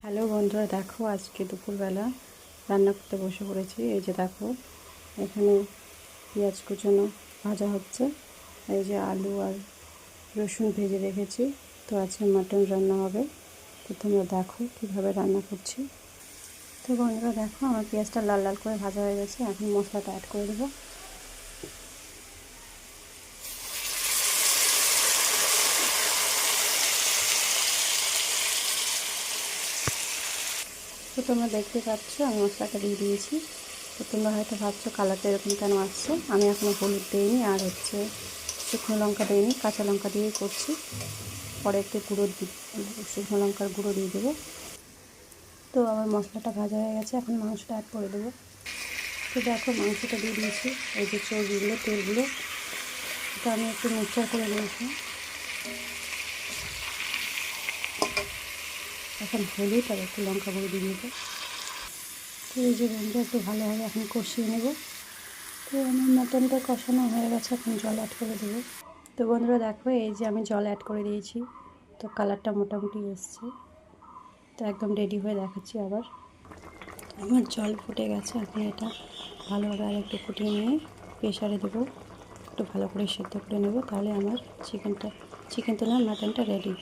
Hello বন্ধুরা, দেখো আজকে দুপুরবেলা রান্না করতে বসে পড়েছি। এই যে দেখো, এখানে পেঁয়াজ কুচনো ভাজা হচ্ছে। এই যে আলু আর রসুন ভেজে রেখেছি। তো আজকে মাটন রান্না হবে। তো তোমরা দেখো কীভাবে রান্না করছি। তো বন্ধুরা দেখো, আমার পেঁয়াজটা লাল লাল করে ভাজা হয়ে গেছে। এখন মশলাটা অ্যাড করে দেবো। তো তোমরা দেখতে পাচ্ছ আমি মশলাটা দিয়ে দিয়েছি। তো তোমরা হয়তো ভাবছো কালারটা এরকম কেন আসছে। আমি এখনও হলুদ দিইনি, আর শুকনো লঙ্কা দিইনি, কাঁচা লঙ্কা দিয়েই করছি। পরে একটু শুকনো লঙ্কার গুঁড়ো দিয়ে দেবো। তো আমার মশলাটা ভাজা হয়ে গেছে, এখন মাংসটা অ্যাড করে দেবো। তো দেখো, মাংসটা দিয়ে দিয়েছি। এই যে চর্বিগুলো, তেলগুলো, এটা আমি একটু মিক্সচার করে নিয়েছি। এখন হলুদ আর একটু লঙ্কা গুঁড়ো দিয়ে দেবো। তো এই যে বন্ধু, একটু ভালোভাবে এখন কষিয়ে নেব। তো আমার মাটনটা কষানো হয়ে গেছে, এখন জল অ্যাড করে দেবো। তো বন্ধুরা দেখো, এই যে আমি জল অ্যাড করে দিয়েছি। তো কালারটা মোটামুটি এসছে। তো একদম রেডি হয়ে দেখাচ্ছি আবার। আমার জল ফুটে গেছে, এখন এটা ভালোভাবে আর একটু ফুটিয়ে নিয়ে প্রেশারে দেবো। একটু ভালো করে সেদ্ধ করে নেব, তাহলে আমার চিকেন তো না, মাটনটা রেডি।